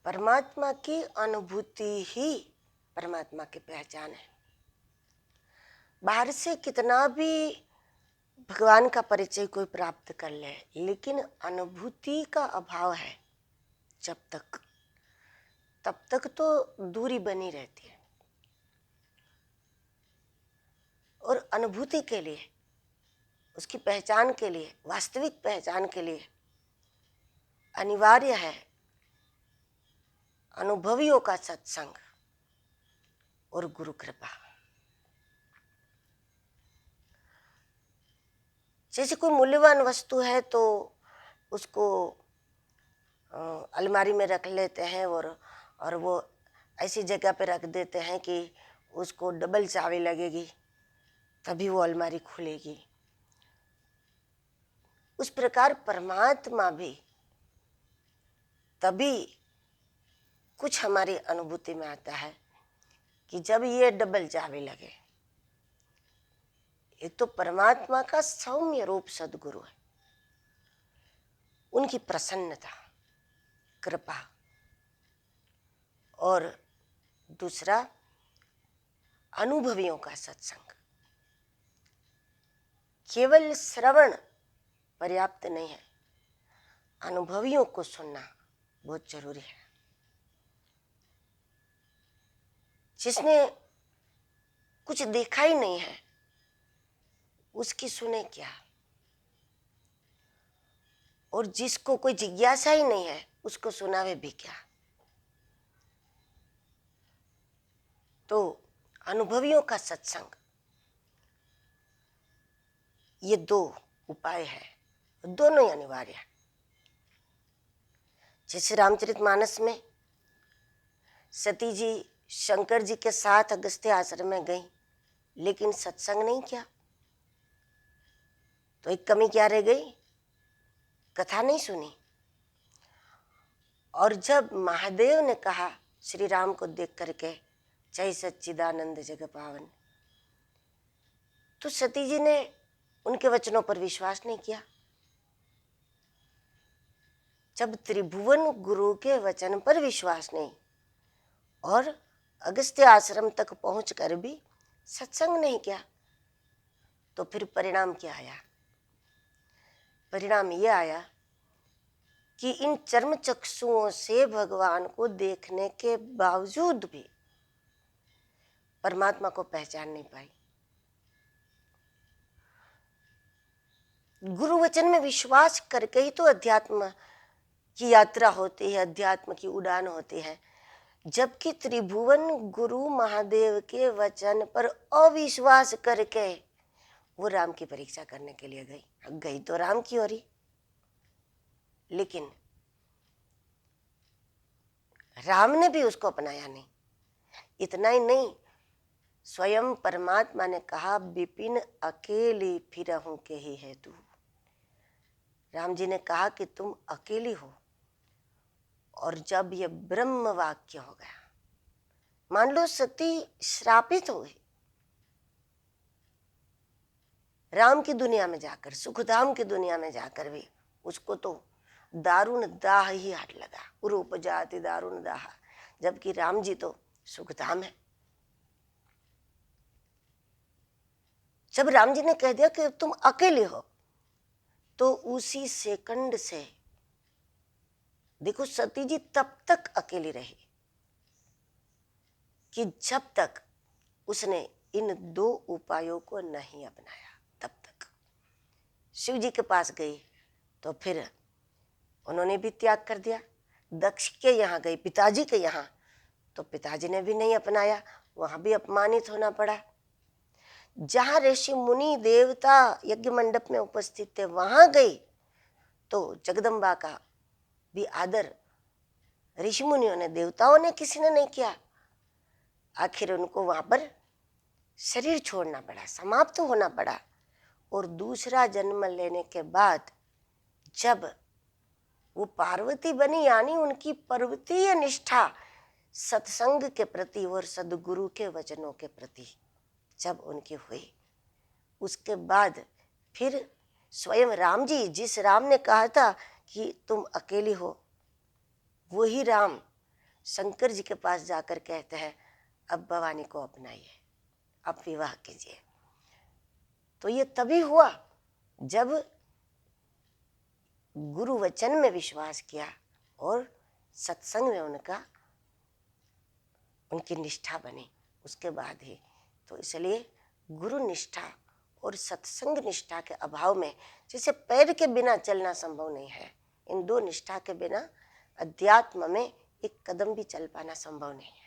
परमात्मा की अनुभूति ही परमात्मा की पहचान है। बाहर से कितना भी भगवान का परिचय कोई प्राप्त कर ले, लेकिन अनुभूति का अभाव है जब तक, तब तक तो दूरी बनी रहती है। और अनुभूति के लिए, उसकी पहचान के लिए, वास्तविक पहचान के लिए अनिवार्य है अनुभवियों का सत्संग और गुरु कृपा। जैसे कोई मूल्यवान वस्तु है तो उसको अलमारी में रख लेते हैं और वो ऐसी जगह पे रख देते हैं कि उसको डबल चाबी लगेगी तभी वो अलमारी खुलेगी। उस प्रकार परमात्मा भी तभी कुछ हमारी अनुभूति में आता है कि जब ये डबल चाबी लगे। ये तो परमात्मा का सौम्य रूप सद्गुरु है, उनकी प्रसन्नता, कृपा। और दूसरा अनुभवियों का सत्संग। केवल श्रवण पर्याप्त नहीं है, अनुभवियों को सुनना बहुत जरूरी है। जिसने कुछ देखा ही नहीं है उसकी सुने क्या, और जिसको कोई जिज्ञासा ही नहीं है उसको सुनावे भी क्या। तो अनुभवियों का सत्संग, ये दो उपाय है, दोनों ही अनिवार्य है। जैसे रामचरितमानस में सती जी शंकर जी के साथ अगस्त्य आश्रम में गई, लेकिन सत्संग नहीं किया, तो एक कमी क्या रह गई? कथा नहीं सुनी। और जब महादेव ने कहा श्री राम को देख करके, जय सच्चिदानंद जग पावन, तो सती जी ने उनके वचनों पर विश्वास नहीं किया। जब त्रिभुवन गुरु के वचन पर विश्वास नहीं और अगस्त्य आश्रम तक पहुंचकर भी सत्संग नहीं किया, तो फिर परिणाम क्या आया? परिणाम यह आया कि इन चर्म चक्षुओं से भगवान को देखने के बावजूद भी परमात्मा को पहचान नहीं पाई। गुरु वचन में विश्वास करके ही तो अध्यात्म की यात्रा होती है, अध्यात्म की उड़ान होती है। जबकि त्रिभुवन गुरु महादेव के वचन पर अविश्वास करके वो राम की परीक्षा करने के लिए गई तो राम की ओर ही, लेकिन राम ने भी उसको अपनाया नहीं। इतना ही नहीं, स्वयं परमात्मा ने कहा विपिन अकेली फिरहूं के ही है तू। राम जी ने कहा कि तुम अकेली हो। और जब ये ब्रह्म वाक्य हो गया, मान लो सती श्रापित हो गई, राम की दुनिया में जाकर, सुखधाम की दुनिया में जाकर भी उसको तो दारुण दाह ही हाथ लगा, उरूप जाति दारुण दाह, जबकि राम जी तो सुखधाम है। जब राम जी ने कह दिया कि तुम अकेले हो, तो उसी सेकंड से देखो सती जी तब तक अकेली रही कि जब तक उसने इन दो उपायों को नहीं अपनाया। तब तक शिव जी के पास गई तो फिर उन्होंने भी त्याग कर दिया। दक्ष के यहाँ गई, पिताजी के यहाँ, तो पिताजी ने भी नहीं अपनाया, वहां भी अपमानित होना पड़ा। जहां ऋषि मुनि देवता यज्ञ मंडप में उपस्थित थे वहां गई तो जगदम्बा का भी आदर ऋषि मुनियों ने, देवताओं ने, किसी ने नहीं किया। आखिर उनको वहां पर शरीर छोड़ना पड़ा, समाप्त होना पड़ा। और दूसरा जन्म लेने के बाद जब वो पार्वती बनी, यानी उनकी पर्वतीय निष्ठा सत्संग के प्रति और सदगुरु के वचनों के प्रति जब उनकी हुई, उसके बाद फिर स्वयं राम जी, जिस राम ने कहा था कि तुम अकेली हो, वही राम शंकर जी के पास जाकर कहते हैं अब भवानी को अपनाइए, अब विवाह कीजिए। तो ये तभी हुआ जब गुरु वचन में विश्वास किया और सत्संग में उनकी निष्ठा बनी, उसके बाद ही। तो इसलिए गुरु निष्ठा और सत्संग निष्ठा के अभाव में, जैसे पैर के बिना चलना संभव नहीं है, इन दो निष्ठा के बिना अध्यात्म में एक कदम भी चल पाना संभव नहीं है।